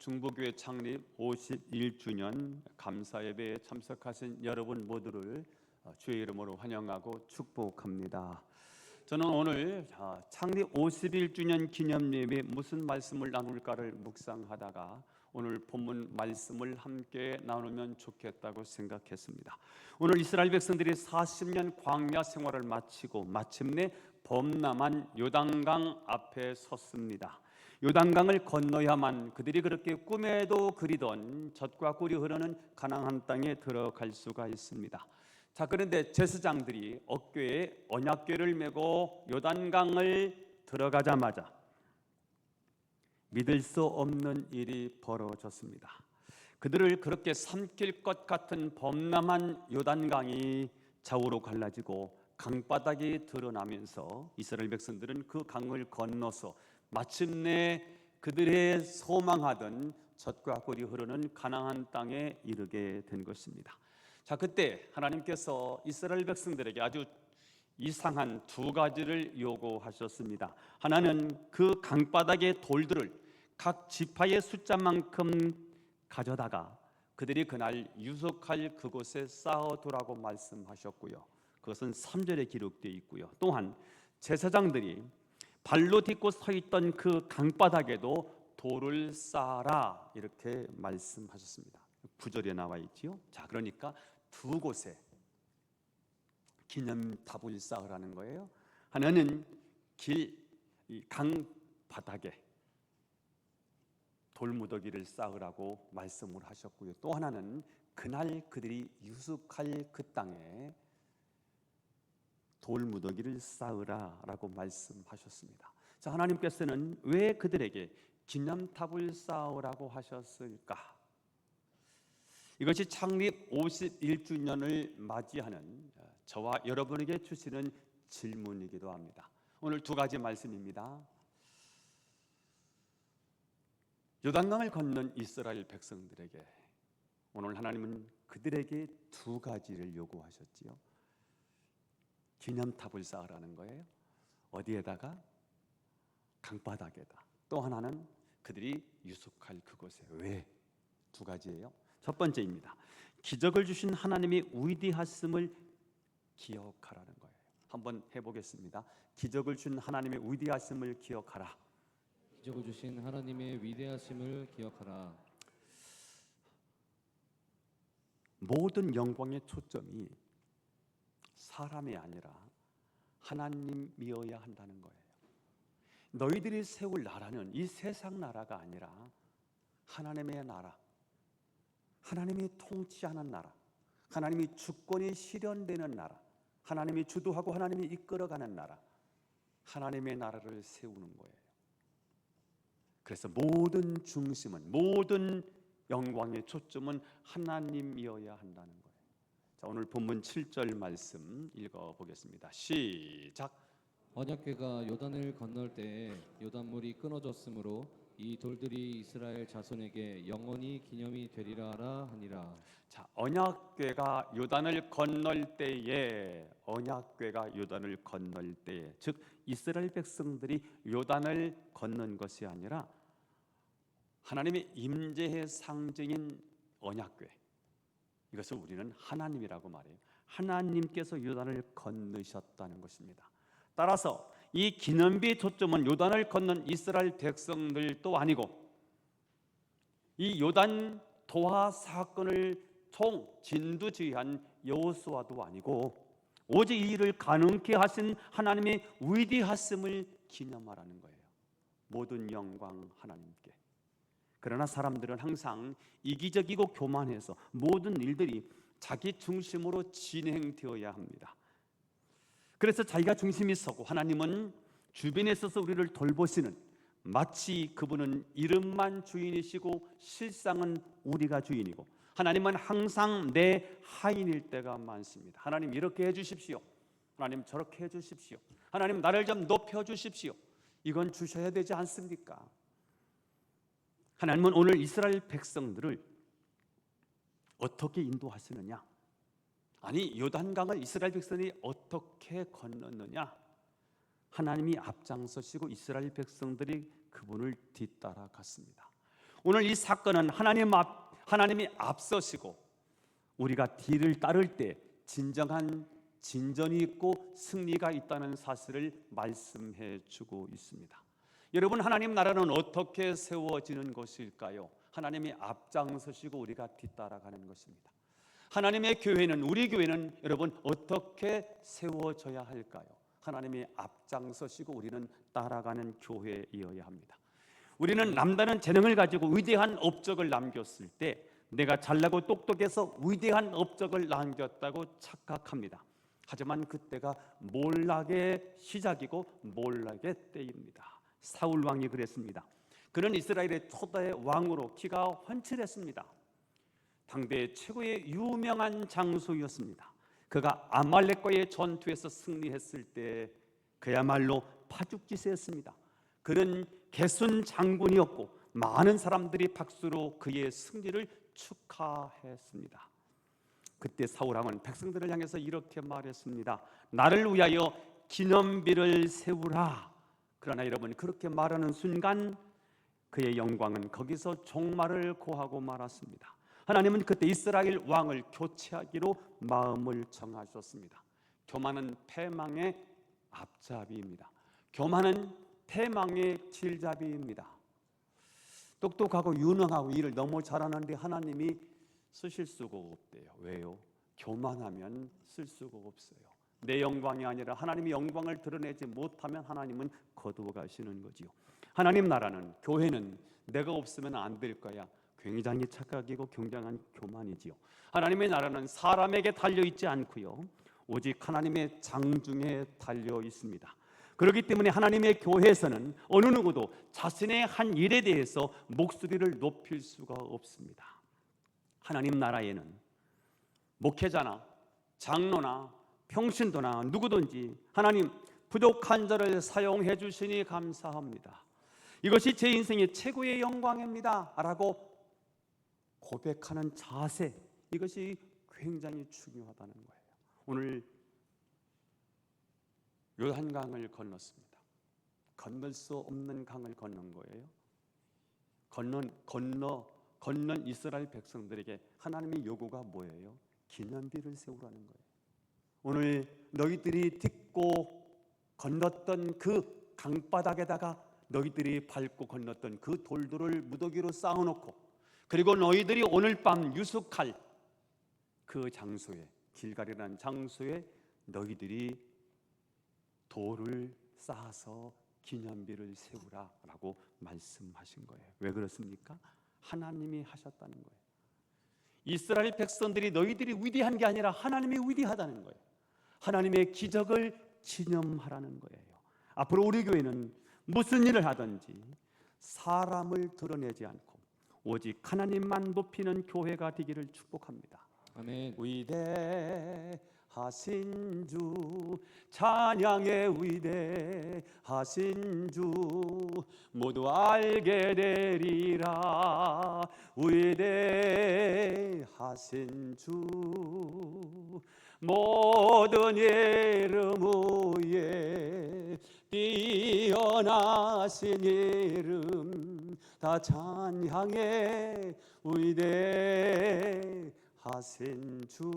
중보교회 창립 51주년 감사예배에 참석하신 여러분 모두를 주의 이름으로 환영하고 축복합니다. 저는 오늘 창립 51주년 기념예배에 무슨 말씀을 나눌까를 묵상하다가 오늘 본문 말씀을 함께 나누면 좋겠다고 생각했습니다. 오늘 이스라엘 백성들이 40년 광야 생활을 마치고 마침내 범람한 요단강 앞에 섰습니다. 요단강을 건너야만 그들이 그렇게 꿈에도 그리던 젖과 꿀이 흐르는 가나안 땅에 들어갈 수가 있습니다. 자, 그런데 제사장들이 어깨에 언약궤를 메고 요단강을 들어가자마자 믿을 수 없는 일이 벌어졌습니다. 그들을 그렇게 삼킬 것 같은 범람한 요단강이 좌우로 갈라지고 강바닥이 드러나면서 이스라엘 백성들은 그 강을 건너서 마침내 그들의 소망하던 젖과 꿀이 흐르는 가나안 땅에 이르게 된 것입니다. 자, 그때 하나님께서 이스라엘 백성들에게 아주 이상한 두 가지를 요구하셨습니다. 하나는 그 강바닥의 돌들을 각 지파의 숫자만큼 가져다가 그들이 그날 유숙할 그곳에 쌓아두라고 말씀하셨고요. 그것은 3절에 기록되어 있고요. 또한 제사장들이 발로 딛고 서 있던 그 강바닥에도 돌을 쌓아라 이렇게 말씀하셨습니다. 9절에 나와 있지요. 자, 그러니까 두 곳에 기념탑을 쌓으라는 거예요. 하나는 강바닥에 돌무더기를 쌓으라고 말씀을 하셨고요. 또 하나는 그날 그들이 유숙할 그 땅에 돌무더기를 쌓으라라고 말씀하셨습니다. 자, 하나님께서는 왜 그들에게 기념탑을 쌓으라고 하셨을까? 이것이 창립 51주년을 맞이하는 저와 여러분에게 주시는 질문이기도 합니다. 오늘 두 가지 말씀입니다. 요단강을 건넌 이스라엘 백성들에게 오늘 하나님은 그들에게 두 가지를 요구하셨지요. 기념탑을 쌓으라는 거예요. 어디에다가? 강바닥에다. 또 하나는 그들이 유숙할 그곳에. 왜? 두 가지예요. 첫 번째입니다. 기적을 주신 하나님의 위대하심을 기억하라는 거예요. 한번 해보겠습니다. 기적을 주신 하나님의 위대하심을 기억하라. 기적을 주신 하나님의 위대하심을 기억하라. 모든 영광의 초점이 사람이 아니라 하나님이어야 한다는 거예요. 너희들이 세울 나라는 이 세상 나라가 아니라 하나님의 나라, 하나님이 통치하는 나라, 하나님이 주권이 실현되는 나라, 하나님이 주도하고 하나님이 이끌어가는 나라, 하나님의 나라를 세우는 거예요. 그래서 모든 중심은, 모든 영광의 초점은 하나님이어야 한다는 거예요. 자, 오늘 본문 7절 말씀 읽어보겠습니다. 시작. 언약궤가 요단을 건널 때에 요단물이 끊어졌으므로 이 돌들이 이스라엘 자손에게 영원히 기념이 되리라 하니라. 자, 언약궤가 요단을 건널 때에, 언약궤가 요단을 건널 때에, 즉 이스라엘 백성들이 요단을 건넌 것이 아니라 하나님의 임재의 상징인 언약궤, 이것을 우리는 하나님이라고 말해요. 하나님께서 요단을 건너셨다는 것입니다. 따라서 이 기념비의 초점은 요단을 건넌 이스라엘 백성들도 아니고 이 요단 도하 사건을 진두지휘한 여호수아도 아니고 오직 이 일을 가능케 하신 하나님의 위대하심을 기념하라는 거예요. 모든 영광 하나님께. 그러나 사람들은 항상 이기적이고 교만해서 모든 일들이 자기 중심으로 진행되어야 합니다. 그래서 자기가 중심이 서고 하나님은 주변에 있어서 우리를 돌보시는, 마치 그분은 이름만 주인이시고 실상은 우리가 주인이고 하나님은 항상 내 하인일 때가 많습니다. 하나님 이렇게 해주십시오, 하나님 저렇게 해주십시오, 하나님 나를 좀 높여주십시오, 이건 주셔야 되지 않습니까? 하나님은 오늘 이스라엘 백성들을 어떻게 인도하시느냐? 아니, 요단강을 이스라엘 백성이 어떻게 건넜느냐? 하나님이 앞장서시고 이스라엘 백성들이 그분을 뒤따라 갔습니다. 오늘 이 사건은 하나님이 앞서시고 우리가 뒤를 따를 때 진정한 진전이 있고 승리가 있다는 사실을 말씀해 주고 있습니다. 여러분, 하나님 나라는 어떻게 세워지는 것일까요? 하나님이 앞장서시고 우리가 뒤따라가는 것입니다. 하나님의 교회는, 우리 교회는 여러분 어떻게 세워져야 할까요? 하나님이 앞장서시고 우리는 따라가는 교회이어야 합니다. 우리는 남다른 재능을 가지고 위대한 업적을 남겼을 때 내가 잘나고 똑똑해서 위대한 업적을 남겼다고 착각합니다. 하지만 그때가 몰락의 시작이고 몰락의 때입니다. 사울 왕이 그랬습니다. 그는 이스라엘의 초대 왕으로 키가 훤칠했습니다. 당대 최고의 유명한 장수였습니다. 그가 아말렉과의 전투에서 승리했을 때 그야말로 파죽지세였습니다. 그는 개순 장군이었고 많은 사람들이 박수로 그의 승리를 축하했습니다. 그때 사울 왕은 백성들을 향해서 이렇게 말했습니다. 나를 위하여 기념비를 세우라. 그러나 여러분, 그렇게 말하는 순간 그의 영광은 거기서 종말을 고하고 말았습니다. 하나님은 그때 이스라엘 왕을 교체하기로 마음을 정하셨습니다. 교만은 패망의 앞잡이입니다. 교만은 패망의 길잡이입니다. 똑똑하고 유능하고 일을 너무 잘하는데 하나님이 쓰실 수가 없대요. 왜요? 교만하면 쓸 수가 없어요. 내 영광이 아니라 하나님의 영광을 드러내지 못하면 하나님은 거두어 가시는 거지요. 하나님 나라는, 교회는 내가 없으면 안 될 거야, 굉장히 착각이고 굉장한 교만이지요. 하나님의 나라는 사람에게 달려있지 않고요, 오직 하나님의 장중에 달려 있습니다. 그렇기 때문에 하나님의 교회에서는 어느 누구도 자신의 한 일에 대해서 목소리를 높일 수가 없습니다. 하나님 나라에는 목회자나 장로나 평신도나 누구든지 하나님 부족한 자를 사용해 주시니 감사합니다, 이것이 제 인생의 최고의 영광입니다 라고 고백하는 자세, 이것이 굉장히 중요하다는 거예요. 오늘 요단강을 건넜습니다. 건널 수 없는 강을 건넌 거예요. 건넌 이스라엘 백성들에게 하나님의 요구가 뭐예요? 기념비를 세우라는 거예요. 오늘 너희들이 딛고 건넜던 그 강바닥에다가 너희들이 밟고 건넜던 그 돌들을 무더기로 쌓아놓고, 그리고 너희들이 오늘 밤 유숙할 그 장소에, 길갈이라는 장소에 너희들이 돌을 쌓아서 기념비를 세우라라고 말씀하신 거예요. 왜 그렇습니까? 하나님이 하셨다는 거예요. 이스라엘 백성들이 너희들이 위대한 게 아니라 하나님이 위대하다는 거예요. 하나님의 기적을 기념하라는 거예요. 앞으로 우리 교회는 무슨 일을 하든지 사람을 드러내지 않고 오직 하나님만 높이는 교회가 되기를 축복합니다. 아멘. 위대하신 주, 찬양의 위대하신 주 모두 알게 되리라. 위대하신 주 모든 이름 위에 뛰어나신 이름 다 찬양해. 위대하신 주,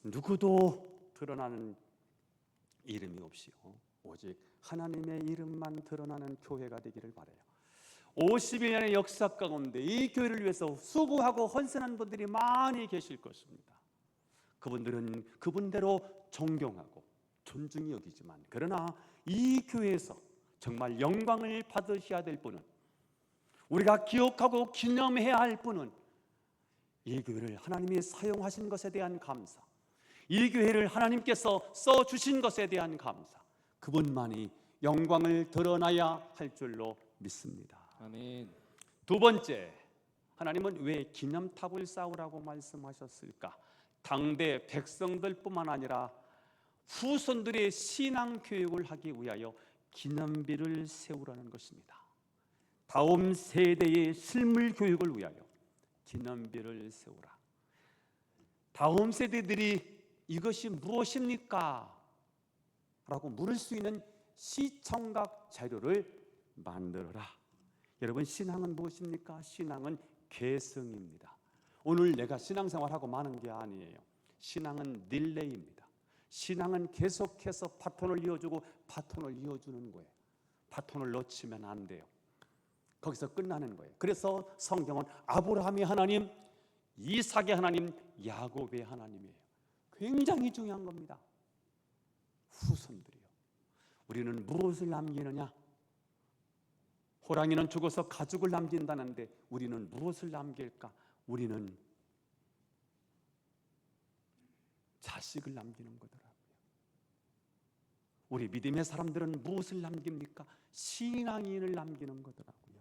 누구도 드러나는 이름이 없이요, 오직 하나님의 이름만 드러나는 교회가 되기를 바라요. 51년의 역사 가운데 이 교회를 위해서 수고하고 헌신한 분들이 많이 계실 것입니다. 그분들은 그분대로 존경하고 존중이 여기지만, 그러나 이 교회에서 정말 영광을 받으셔야 될 분은, 우리가 기억하고 기념해야 할 분은 이 교회를 하나님이 사용하신 것에 대한 감사, 이 교회를 하나님께서 써주신 것에 대한 감사, 그분만이 영광을 드러나야 할 줄로 믿습니다. 아멘. 두 번째, 하나님은 왜 기념탑을 쌓으라고 말씀하셨을까? 당대 백성들뿐만 아니라 후손들의 신앙 교육을 하기 위하여 기념비를 세우라는 것입니다. 다음 세대의 실물 교육을 위하여 기념비를 세우라. 다음 세대들이 이것이 무엇입니까? 라고 물을 수 있는 시청각 자료를 만들어라 여러분, 신앙은 무엇입니까? 신앙은 계승입니다. 오늘 내가 신앙생활하고 마는 게 아니에요. 신앙은 릴레이입니다. 신앙은 계속해서 바톤을 이어주고 바톤을 이어주는 거예요. 바톤을 놓치면 안 돼요. 거기서 끝나는 거예요. 그래서 성경은 아브라함의 하나님, 이삭의 하나님, 야곱의 하나님이에요. 굉장히 중요한 겁니다. 후손들이요. 우리는 무엇을 남기느냐? 호랑이는 죽어서 가죽을 남긴다는데 우리는 무엇을 남길까? 우리는 자식을 남기는 거더라고요. 우리 믿음의 사람들은 무엇을 남깁니까? 신앙인을 남기는 거더라고요.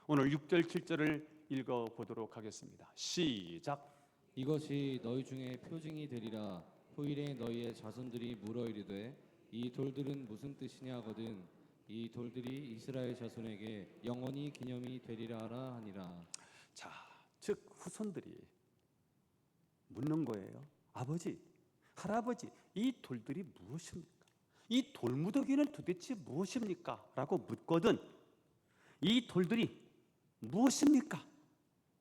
오늘 6절 7절을 읽어보도록 하겠습니다. 시작. 이것이 너희 중에 표징이 되리라. 후일에 너희의 자손들이 물어 이르되 이 돌들은 무슨 뜻이냐 하거든 이 돌들이 이스라엘 자손에게 영원히 기념이 되리라 하니라. 자, 즉 후손들이 묻는 거예요. 아버지, 할아버지, 이 돌들이 무엇입니까? 이 돌무더기는 도대체 무엇입니까? 라고 묻거든. 이 돌들이 무엇입니까?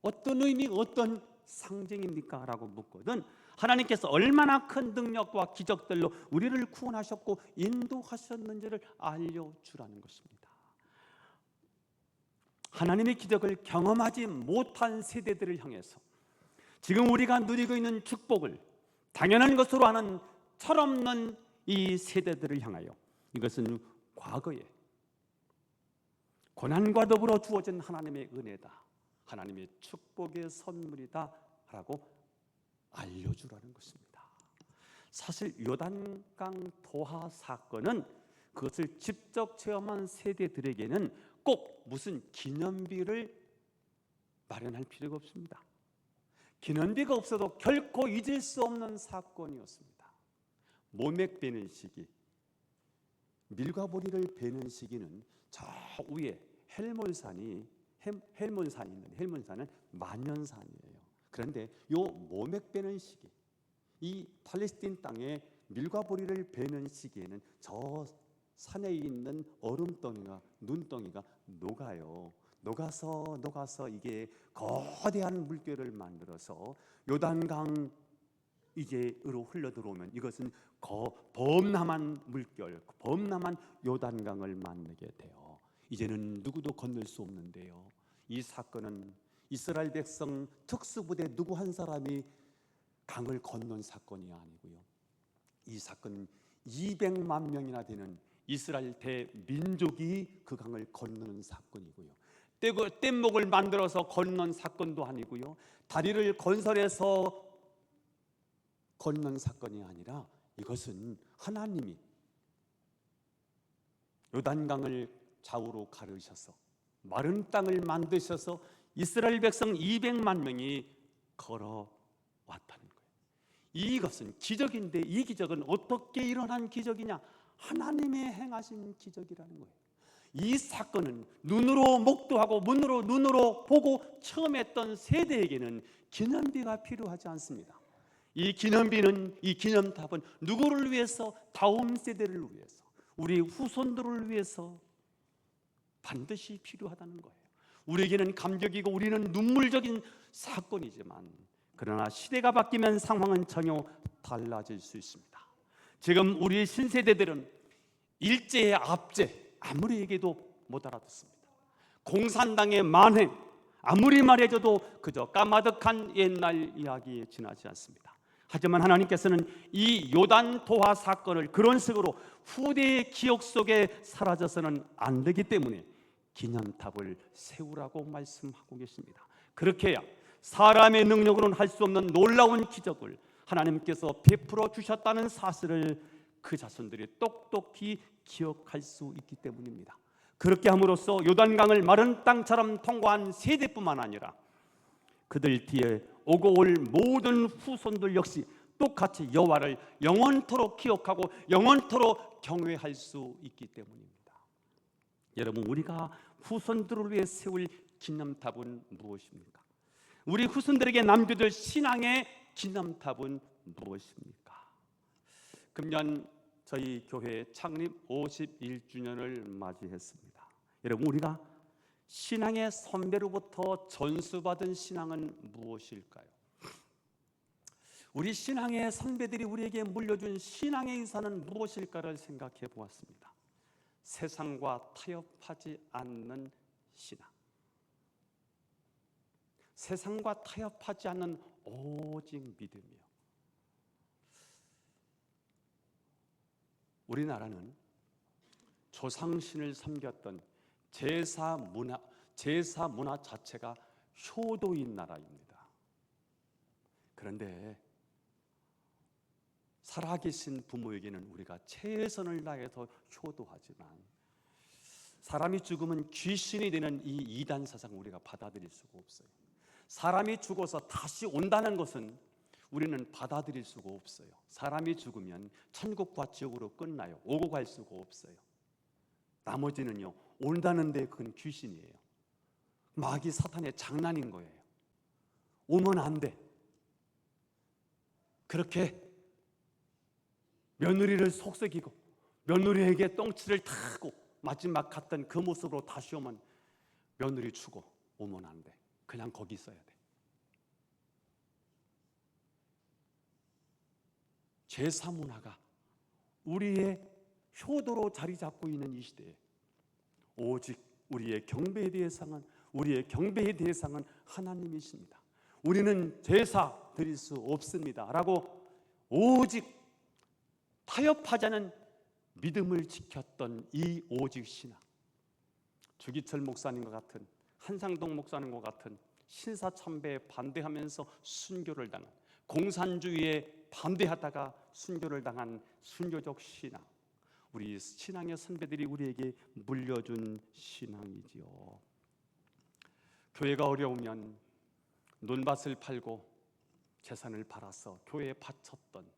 어떤 의미, 어떤 상징입니까? 라고 묻거든. 하나님께서 얼마나 큰 능력과 기적들로 우리를 구원하셨고 인도하셨는지를 알려주라는 것입니다. 하나님의 기적을 경험하지 못한 세대들을 향해서 지금 우리가 누리고 있는 축복을 당연한 것으로 하는 철없는 이 세대들을 향하여 이것은 과거에 고난과 더불어 주어진 하나님의 은혜다, 하나님의 축복의 선물이다 라고 알려주라는 것입니다. 사실 요단강 도하 사건은 그것을 직접 체험한 세대들에게는 꼭 무슨 기념비를 마련할 필요가 없습니다. 기념비가 없어도 결코 잊을 수 없는 사건이었습니다. 모맥 베는 시기, 밀과 보리를 베는 시기는 저 위에 헬몬산이 있는데 헬몬산은 만년산이에요. 그런데 요 모맥 베는 시기, 이 팔레스틴 땅에 밀과 보리를 베는 시기에는 저 산에 있는 얼음덩이가 눈덩이가 녹아요. 녹아서 이게 거대한 물결을 만들어서 요단강 이제으로 흘러 들어오면 이것은 범람한 물결, 범람한 요단강을 만나게 돼요. 이제는 누구도 건널 수 없는데요. 이 사건은 이스라엘 백성 특수부대 누구 한 사람이 강을 건넌 사건이 아니고요. 이 사건은 200만 명이나 되는 이스라엘 대민족이 그 강을 건너는 사건이고요. 뗏목을 만들어서 건넌 사건도 아니고요. 다리를 건설해서 건넌 사건이 아니라 이것은 하나님이 요단강을 좌우로 가르셔서 마른 땅을 만드셔서 이스라엘 백성 200만 명이 걸어왔다는 거예요. 이것은 기적인데 이 기적은 어떻게 일어난 기적이냐? 하나님의 행하신 기적이라는 거예요. 이 사건은 눈으로 목도하고 눈으로 보고 처음 했던 세대에게는 기념비가 필요하지 않습니다. 이 기념비는, 이 기념탑은 누구를 위해서? 다음 세대를 위해서, 우리 후손들을 위해서 반드시 필요하다는 거예요. 우리에게는 감격이고 우리는 눈물적인 사건이지만 그러나 시대가 바뀌면 상황은 전혀 달라질 수 있습니다. 지금 우리 신세대들은 일제의 압제 아무리 얘기해도 못 알아듣습니다. 공산당의 만행 아무리 말해줘도 그저 까마득한 옛날 이야기에 지나지 않습니다. 하지만 하나님께서는 이 요단 도하 사건을 그런 식으로 후대의 기억 속에 사라져서는 안 되기 때문에 기념탑을 세우라고 말씀하고 계십니다. 그렇게 해야 사람의 능력으로는 할 수 없는 놀라운 기적을 하나님께서 베풀어 주셨다는 사실을 그 자손들이 똑똑히 기억할 수 있기 때문입니다. 그렇게 함으로써 요단강을 마른 땅처럼 통과한 세대뿐만 아니라 그들 뒤에 오고 올 모든 후손들 역시 똑같이 여호와를 영원토록 기억하고 영원토록 경외할 수 있기 때문입니다. 여러분, 우리가 후손들을 위해 세울 기념탑은 무엇입니까? 우리 후손들에게 남겨둘 신앙의 기념탑은 무엇입니까? 금년 저희 교회 창립 51주년을 맞이했습니다. 여러분, 우리가 신앙의 선배로부터 전수받은 신앙은 무엇일까요? 우리 신앙의 선배들이 우리에게 물려준 신앙의 유산은 무엇일까를 생각해 보았습니다. 세상과 타협하지 않는 신앙, 세상과 타협하지 않는 오직 믿음이요. 우리나라는 조상신을 섬겼던 제사 문화 자체가 효도인 나라입니다. 그런데 살아계신 부모에게는 우리가 최선을 다해서 효도하지만 사람이 죽으면 귀신이 되는 이 이단 사상을 우리가 받아들일 수가 없어요. 사람이 죽어서 다시 온다는 것은 우리는 받아들일 수가 없어요. 사람이 죽으면 천국과 지옥으로 끝나요. 오고 갈 수가 없어요. 나머지는요, 온다는데 그건 귀신이에요. 마귀 사탄의 장난인 거예요. 오면 안 돼. 그렇게 며느리를 속삭이고 며느리에게 똥치를 타고 마지막 갔던 그 모습으로 다시 오면 며느리 죽어. 오면 안 돼. 그냥 거기 있어야 돼. 제사 문화가 우리의 효도로 자리 잡고 있는 이 시대에 오직 우리의 경배의 대상은 하나님이십니다. 우리는 제사 드릴 수 없습니다 라고 오직 타협하자는 믿음을 지켰던 이 오직 신앙, 주기철 목사님과 같은, 한상동 목사님과 같은 신사참배에 반대하면서 순교를 당한, 공산주의에 반대하다가 순교를 당한 순교적 신앙, 우리 신앙의 선배들이 우리에게 물려준 신앙이지요. 교회가 어려우면 논밭을 팔고 재산을 팔아서 교회에 바쳤던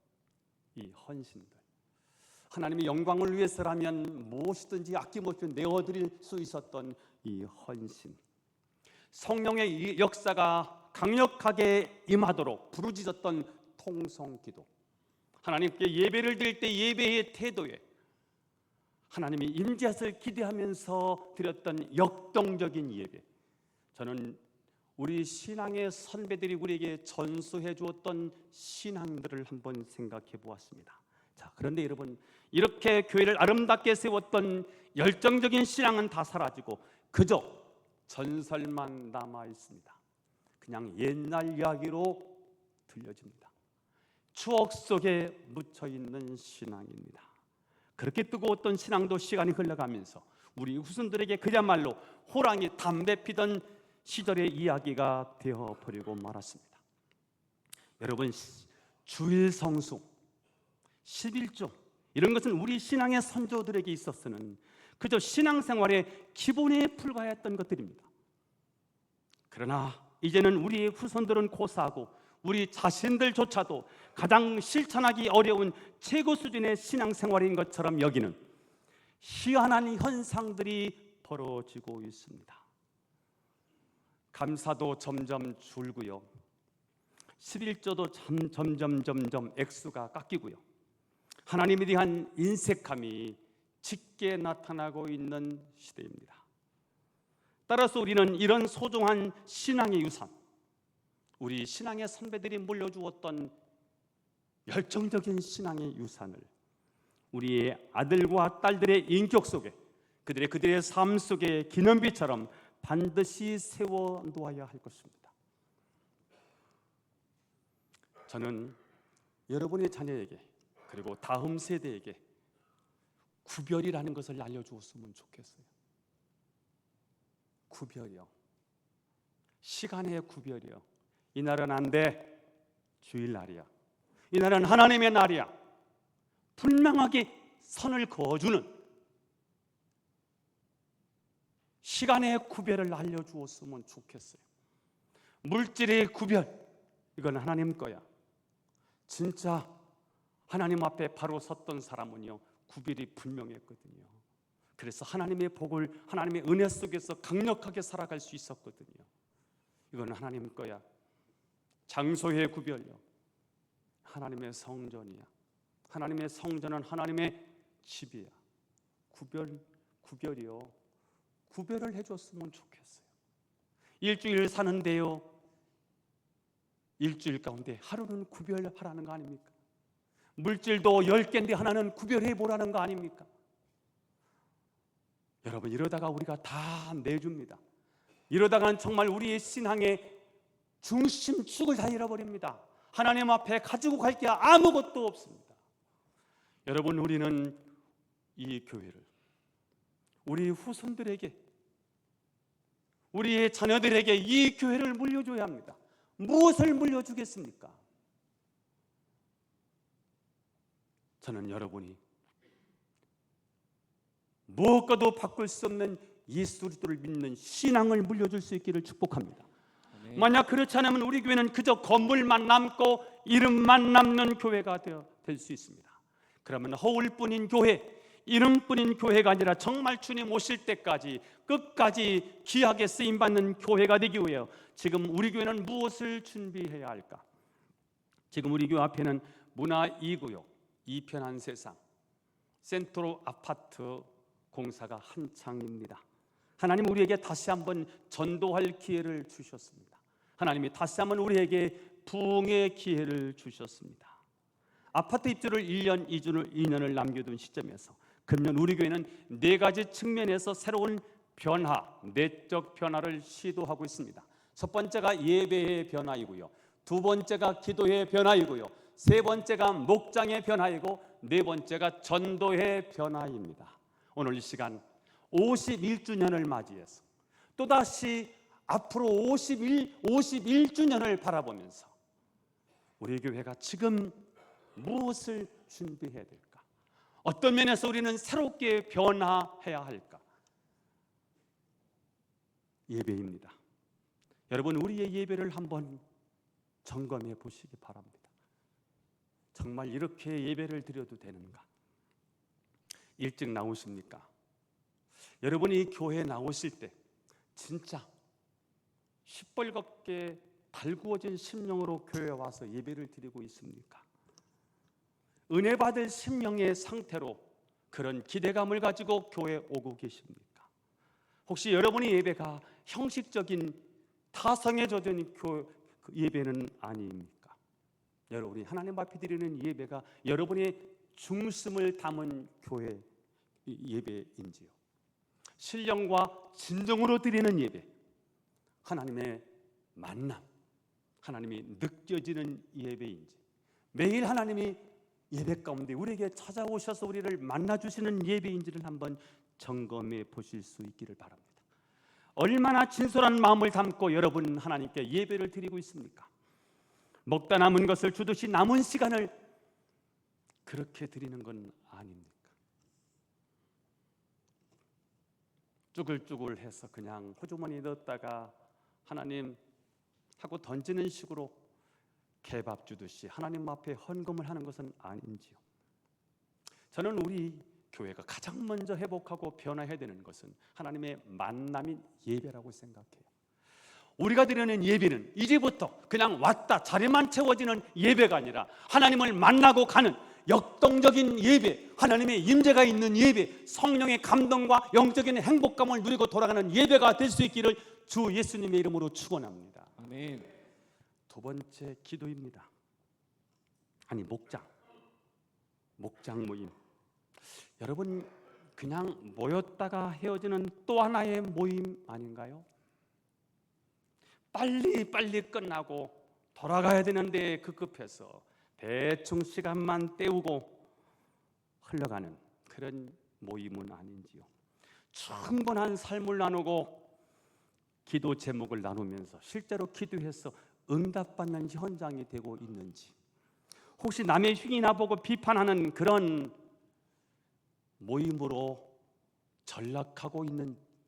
이 헌신들, 하나님의 영광을 위해서라면 무엇이든지 아낌없이 내어드릴 수 있었던 이 헌신, 성령의 이 역사가 강력하게 임하도록 부르짖었던 통성기도, 하나님께 예배를 드릴 때 예배의 태도에 하나님이 임재하실 기대하면서 드렸던 역동적인 예배, 저는 우리 신앙의 선배들이 우리에게 전수해 주었던 신앙들을 한번 생각해 보았습니다. 자, 그런데 여러분, 이렇게 교회를 아름답게 세웠던 열정적인 신앙은 다 사라지고 그저 전설만 남아 있습니다. 그냥 옛날 이야기로 들려집니다. 추억 속에 묻혀 있는 신앙입니다. 그렇게 뜨거웠던 신앙도 시간이 흘러가면서 우리 후손들에게 그야말로 호랑이 담배 피던 시절의 이야기가 되어버리고 말았습니다. 여러분, 주일 성수, 11조 이런 것은 우리 신앙의 선조들에게 있어서는 그저 신앙생활의 기본에 불과했던 것들입니다. 그러나 이제는 우리의 후손들은 고사하고 우리 자신들조차도 가장 실천하기 어려운 최고 수준의 신앙생활인 것처럼 여기는 희한한 현상들이 벌어지고 있습니다. 감사도 점점 줄고요, 11조도 점점 액수가 깎이고요, 하나님에 대한 인색함이 짙게 나타나고 있는 시대입니다. 따라서 우리는 이런 소중한 신앙의 유산, 우리 신앙의 선배들이 물려주었던 열정적인 신앙의 유산을 우리의 아들과 딸들의 인격 속에, 그들의 삶 속에 기념비처럼 반드시 세워놓아야 할 것입니다. 저는 여러분의 자녀에게 그리고 다음 세대에게 구별이라는 것을 알려주었으면 좋겠어요. 구별이요. 시간의 구별이요. 이날은 안 돼. 주일날이야. 이날은 하나님의 날이야. 분명하게 선을 그어주는 시간의 구별을 알려주었으면 좋겠어요. 물질의 구별, 이건 하나님 거야. 진짜 하나님 앞에 바로 섰던 사람은요, 구별이 분명했거든요. 그래서 하나님의 복을, 하나님의 은혜 속에서 강력하게 살아갈 수 있었거든요. 이건 하나님 거야. 장소의 구별이요, 하나님의 성전이야. 하나님의 성전은 하나님의 집이야. 구별이요. 구별을 해줬으면 좋겠어요. 일주일 사는데요, 일주일 가운데 하루는 구별하라는 거 아닙니까? 물질도 10개인데 하나는 구별해 보라는 거 아닙니까? 여러분, 이러다가 우리가 다 내줍니다. 이러다가는 정말 우리의 신앙의 중심축을 다 잃어버립니다. 하나님 앞에 가지고 갈 게 아무것도 없습니다. 여러분, 우리는 이 교회를 우리 후손들에게, 우리의 자녀들에게 이 교회를 물려줘야 합니다. 무엇을 물려주겠습니까? 저는 여러분이 무엇과도 바꿀 수 없는 예수 그리스도를 믿는 신앙을 물려줄 수 있기를 축복합니다. 아멘. 만약 그렇지 않으면 우리 교회는 그저 건물만 남고 이름만 남는 교회가 될 수 있습니다. 그러면 허울뿐인 교회, 이름뿐인 교회가 아니라 정말 주님 오실 때까지 끝까지 귀하게 쓰임받는 교회가 되기 위해 지금 우리 교회는 무엇을 준비해야 할까? 지금 우리 교회 앞에는 문화 2구역, 이편한 세상, 센트로 아파트 공사가 한창입니다. 하나님 우리에게 다시 한번 전도할 기회를 주셨습니다. 하나님이 다시 한번 우리에게 부흥의 기회를 주셨습니다. 아파트 입주를 1년, 2년을 남겨둔 시점에서 그러면 우리 교회는 4가지 측면에서 새로운 변화, 내적 변화를 시도하고 있습니다. 첫 번째가 예배의 변화이고요, 두 번째가 기도의 변화이고요, 세 번째가 목장의 변화이고, 네 번째가 전도의 변화입니다. 오늘 이 시간 51주년을 맞이해서 또다시 앞으로 51주년을 바라보면서 우리 교회가 지금 무엇을 준비해야 될까? 어떤 면에서 우리는 새롭게 변화해야 할까? 예배입니다. 여러분, 우리의 예배를 한번 점검해 보시기 바랍니다. 정말 이렇게 예배를 드려도 되는가? 일찍 나오십니까? 여러분이 교회에 나오실 때 진짜 시뻘겋게 달구어진 심령으로 교회에 와서 예배를 드리고 있습니까? 은혜 받을 심령의 상태로 그런 기대감을 가지고 교회에 오고 계십니까? 혹시 여러분의 예배가 형식적인 타성에 젖은 예배는 아닙니까? 여러분이 하나님 앞에 드리는 예배가 여러분의 중심을 담은 교회 예배인지요? 신령과 진정으로 드리는 예배, 하나님의 만남, 하나님이 느껴지는 예배인지, 매일 하나님이 예배 가운데 우리에게 찾아오셔서 우리를 만나주시는 예배인지를 한번 점검해 보실 수 있기를 바랍니다. 얼마나 진솔한 마음을 담고 여러분 하나님께 예배를 드리고 있습니까? 먹다 남은 것을 주듯이 남은 시간을 그렇게 드리는 건 아닙니까? 쭈글쭈글해서 그냥 호주머니에 넣었다가 하나님 하고 던지는 식으로 개밥 주듯이 하나님 앞에 헌금을 하는 것은 아닌지요? 저는 우리 교회가 가장 먼저 회복하고 변화해야 되는 것은 하나님의 만남인 예배라고 생각해요. 우리가 드리는 예배는 이제부터 그냥 왔다 자리만 채워지는 예배가 아니라 하나님을 만나고 가는 역동적인 예배, 하나님의 임재가 있는 예배, 성령의 감동과 영적인 행복감을 누리고 돌아가는 예배가 될 수 있기를 주 예수님의 이름으로 축원합니다. 아멘. 두 번째 기도입니다. 아니 목장 모임. 여러분 그냥 모였다가 헤어지는 또 하나의 모임 아닌가요? 빨리 끝나고 돌아가야 되는데 급급해서 대충 시간만 때우고 흘러가는 그런 모임은 아닌지요? 충분한 삶을 나누고 기도 제목을 나누면서 실제로 기도해서 응답받는 현장이 되고 있는지, 혹시 남의 흉이나 보고 비판하는 그런 모임으로 전락하고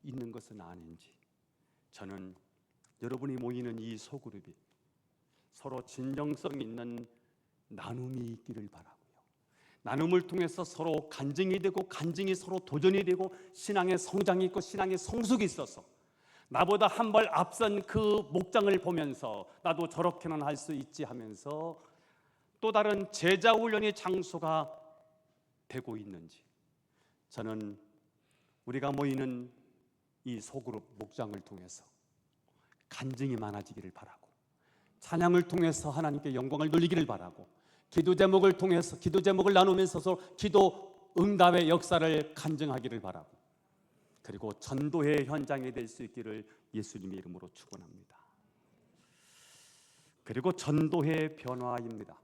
있는 것은 아닌지, 저는 여러분이 모이는 이 소그룹이 서로 진정성 있는 나눔이 있기를 바라고요. 나눔을 통해서 서로 간증이 되고 간증이 서로 도전이 되고 신앙의 성장이 있고 신앙의 성숙이 있어서 나보다 한 발 앞선 그 목장을 보면서 나도 저렇게는 할 수 있지 하면서 또 다른 제자 훈련의 장소가 되고 있는지, 저는 우리가 모이는 이 소그룹 목장을 통해서 간증이 많아지기를 바라고, 찬양을 통해서 하나님께 영광을 돌리기를 바라고, 기도 제목을 통해서 기도 제목을 나누면서 서로 기도 응답의 역사를 간증하기를 바라고, 그리고 전도의 현장이 될 수 있기를 예수님의 이름으로 축원합니다. 그리고 전도의 변화입니다.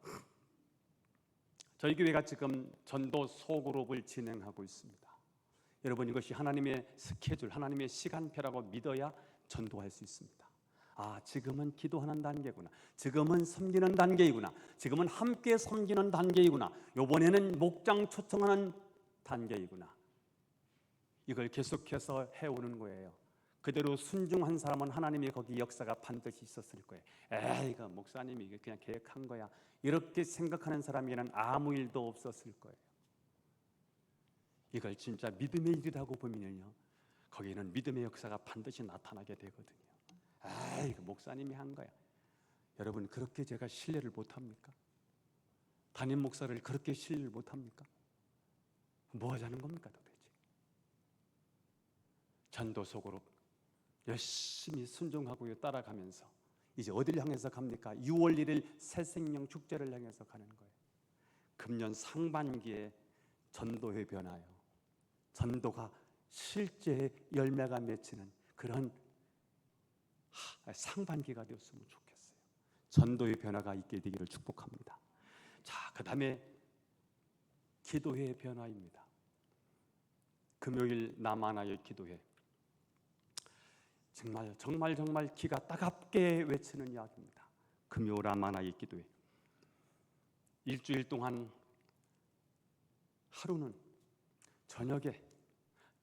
저희 교회가 지금 전도 소그룹을 진행하고 있습니다. 여러분, 이것이 하나님의 스케줄, 하나님의 시간표라고 믿어야 전도할 수 있습니다. 지금은 기도하는 단계구나, 지금은 섬기는 단계이구나, 지금은 함께 섬기는 단계이구나, 이번에는 목장 초청하는 단계이구나, 이걸 계속해서 해오는 거예요. 그대로 순종한 사람은 하나님이 거기 역사가 반드시 있었을 거예요. 이거 목사님이 이게 그냥 계획한 거야, 이렇게 생각하는 사람에게는 아무 일도 없었을 거예요. 이걸 진짜 믿음의 일이라고 보면요, 거기에는 믿음의 역사가 반드시 나타나게 되거든요. 이거 목사님이 한 거야. 여러분, 그렇게 제가 신뢰를 못합니까? 담임 목사를 그렇게 신뢰를 못합니까? 뭐 하자는 겁니까 도대체? 전도 속으로 열심히 순종하고 따라가면서 이제 어디를 향해서 갑니까? 6월 1일 새생명 축제를 향해서 가는 거예요. 금년 상반기에 전도의 변화요, 전도가 실제 열매가 맺히는 그런 상반기가 되었으면 좋겠어요. 전도의 변화가 있게 되기를 축복합니다. 자, 그 다음에 기도의 변화입니다. 금요일 남아나의 기도회, 정말 기가 따갑게 외치는 이야기입니다. 금요 라마나의 기도회, 일주일 동안 하루는 저녁에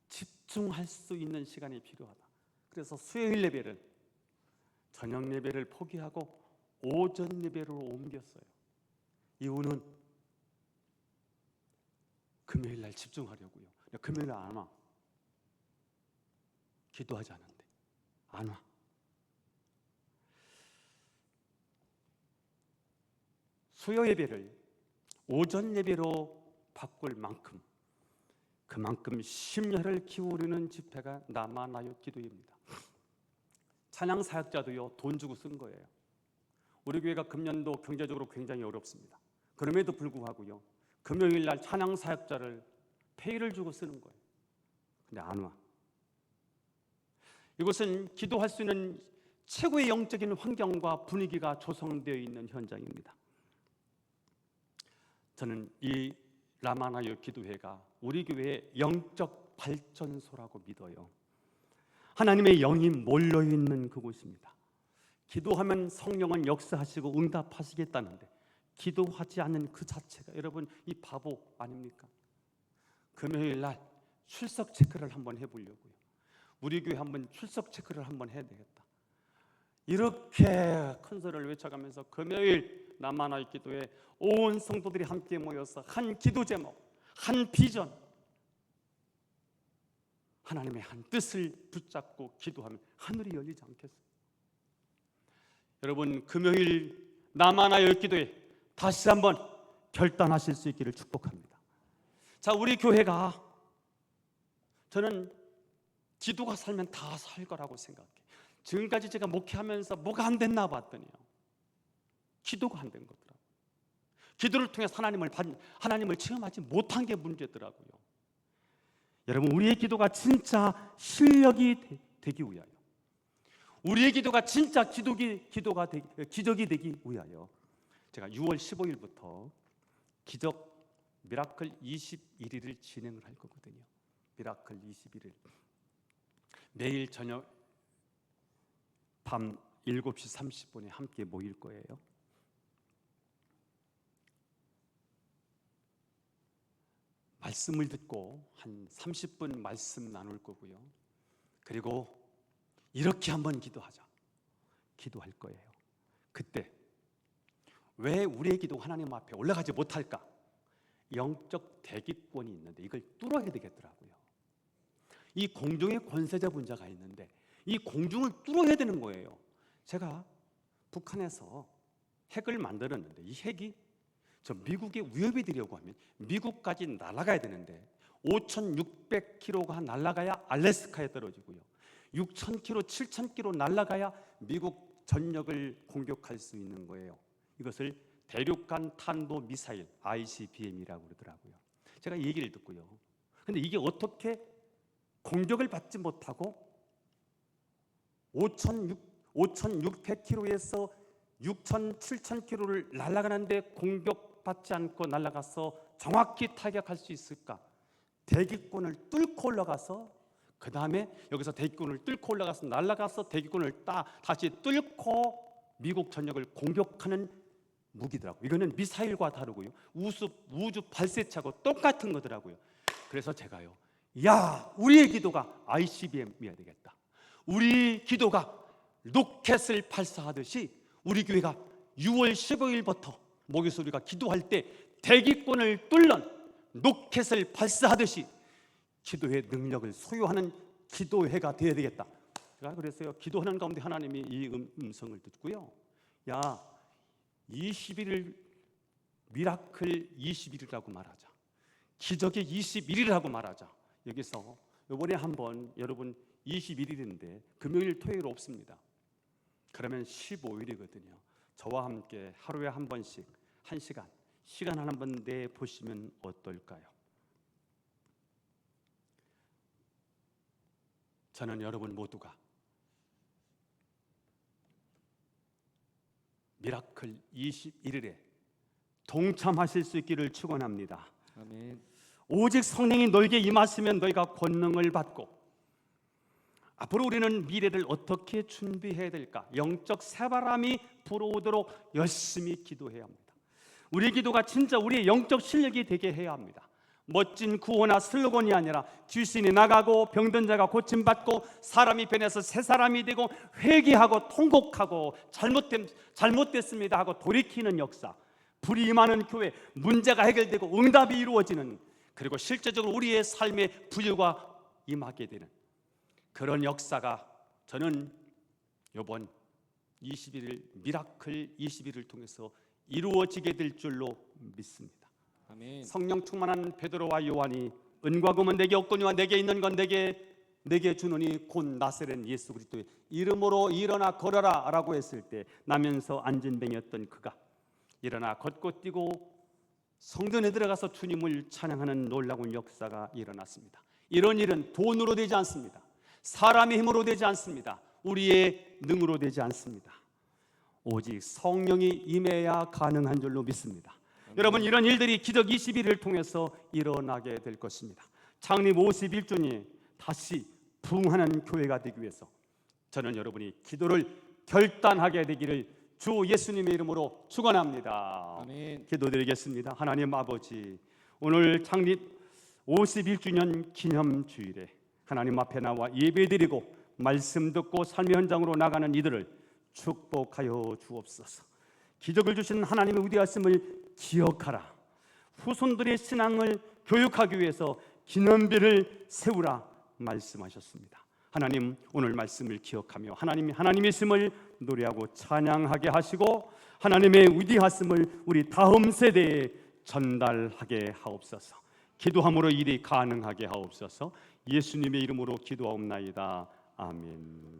집중할 수 있는 시간이 필요하다. 그래서 수요일 예배를, 저녁 예배를 포기하고 오전 예배로 옮겼어요. 이유는 금요일 날 집중하려고요. 금요일 안 와, 기도하지 않은데 안 와. 수요 예배를 오전 예배로 바꿀 만큼, 그만큼 심혈을 기울이는 집회가 남아나요 기도입니다. 찬양 사역자도요, 돈 주고 쓴 거예요. 우리 교회가 금년도 경제적으로 굉장히 어렵습니다. 그럼에도 불구하고요, 금요일 날 찬양 사역자를 페이를 주고 쓰는 거예요. 근데 안 와. 이것은 기도할 수 있는 최고의 영적인 환경과 분위기가 조성되어 있는 현장입니다. 저는 이 라마나요 기도회가 우리 교회의 영적 발전소라고 믿어요. 하나님의 영이 몰려있는 그곳입니다. 기도하면 성령은 역사하시고 응답하시겠다는데 기도하지 않는 그 자체가, 여러분, 이 바보 아닙니까? 금요일 날 출석 체크를 한번 해보려고요. 우리 교회 한번 출석 체크를 한번 해야 되겠다, 이렇게 큰 소리를 외쳐가면서 금요일 남아나의 기도에 온 성도들이 함께 모여서 한 기도 제목, 한 비전, 하나님의 한 뜻을 붙잡고 기도하면 하늘이 열리지 않겠어요? 여러분, 금요일 남아나의 기도에 다시 한번 결단하실 수 있기를 축복합니다. 자, 우리 교회가, 저는 기도가 살면 다 살 거라고 생각해요. 지금까지 제가 목회하면서 뭐가 안 됐나 봤더니요, 기도가 안 된 거더라고요. 기도를 통해서 하나님을 체험하지 못한 게 문제더라고요. 여러분, 우리의 기도가 진짜 실력이 되기 위하여, 우리의 기도가 진짜 기적이 되기 위하여 제가 6월 15일부터 기적 미라클 21일을 진행을 할 거거든요. 미라클 21일, 매일 저녁 밤 7시 30분에 함께 모일 거예요. 말씀을 듣고 한 30분 말씀 나눌 거고요. 그리고 이렇게 한번 기도할 거예요. 그때 왜 우리의 기도가 하나님 앞에 올라가지 못할까? 영적 대기권이 있는데 이걸 뚫어야 되겠더라고요. 이 공중의 권세자 분자가 있는데 이 공중을 뚫어야 되는 거예요. 제가 북한에서 핵을 만들었는데 이 핵이 저 미국에 위협이 되려고 하면 미국까지 날아가야 되는데 5,600km가 날아가야 알래스카에 떨어지고요, 6,000km, 7,000km 날아가야 미국 전역을 공격할 수 있는 거예요. 이것을 대륙간 탄도 미사일 ICBM이라고 그러더라고요. 제가 이 얘기를 듣고요. 근데 이게 어떻게 공격을 받지 못하고 5,600km에서 6,000, 7,000km를 날아가는데 공격받지 않고 날아가서 정확히 타격할 수 있을까? 대기권을 뚫고 올라가서 그 다음에 여기서 대기권을 뚫고 올라가서 날아가서 대기권을 다시 뚫고 미국 전역을 공격하는 무기더라고요. 이거는 미사일과 다르고요. 우주 발사체하고 똑같은 거더라고요. 그래서 제가요, 야, 우리의 기도가 ICBM이어야 되겠다. 우리 기도가 로켓을 발사하듯이 우리 교회가 6월 15일부터 목요일 우리가 기도할 때 대기권을 뚫는 로켓을 발사하듯이 기도의 능력을 소유하는 기도회가 되어야 되겠다. 제가 그랬어요. 기도하는 가운데 하나님이 이 음성을 듣고요, 야, 21일 미라클 21일이라고 말하자. 기적의 21일이라고 말하자. 여기서 이번에 한번 여러분 21일인데 금요일 토요일 없습니다. 그러면 15일이거든요. 저와 함께 하루에 한 번씩 1시간 시간 한번 내 보시면 어떨까요? 저는 여러분 모두가 미라클 21일에 동참하실 수 있기를 축원합니다. 아멘. 오직 성령이 너에게 임하시면 너희가 권능을 받고, 앞으로 우리는 미래를 어떻게 준비해야 될까? 영적 새바람이 불어오도록 열심히 기도해야 합니다. 우리 기도가 진짜 우리의 영적 실력이 되게 해야 합니다. 멋진 구호나 슬로건이 아니라 귀신이 나가고 병든 자가 고침받고 사람이 변해서 새 사람이 되고 회개하고 통곡하고 잘못됐습니다 하고 돌이키는 역사, 불이 임하는 교회, 문제가 해결되고 응답이 이루어지는, 그리고 실제적으로 우리의 삶에 부유가 임하게 되는 그런 역사가 저는 이번 21일 미라클 21일을 통해서 이루어지게 될 줄로 믿습니다. 아멘. 성령 충만한 베드로와 요한이 은과 금은 내게 없거니와 내게 있는 건 내게 주노니 곧 나사렛 예수 그리스도의 이름으로 일어나 걸어라 라고 했을 때 나면서 안진뱅이였던 그가 일어나 걷고 뛰고 성전에 들어가서 주님을 찬양하는 놀라운 역사가 일어났습니다. 이런 일은 돈으로 되지 않습니다. 사람의 힘으로 되지 않습니다. 우리의 능으로 되지 않습니다. 오직 성령이 임해야 가능한 줄로 믿습니다. 여러분, 이런 일들이 기적 21일을 통해서 일어나게 될 것입니다. 창립 51주년에 다시 부흥하는 교회가 되기 위해서 저는 여러분이 기도를 결단하게 되기를 주 예수님의 이름으로 축원합니다. 아멘. 기도드리겠습니다. 하나님 아버지, 오늘 창립 51주년 기념주일에 하나님 앞에 나와 예배드리고 말씀 듣고 삶의 현장으로 나가는 이들을 축복하여 주옵소서. 기적을 주신 하나님의 위대하심을 기억하라. 후손들의 신앙을 교육하기 위해서 기념비를 세우라 말씀하셨습니다. 하나님, 오늘 말씀을 기억하며 하나님이 하나님이심을 노래하고 찬양하게 하시고 하나님의 위대하심을 우리 다음 세대에 전달하게 하옵소서. 기도함으로 일이 가능하게 하옵소서. 예수님의 이름으로 기도하옵나이다. 아멘.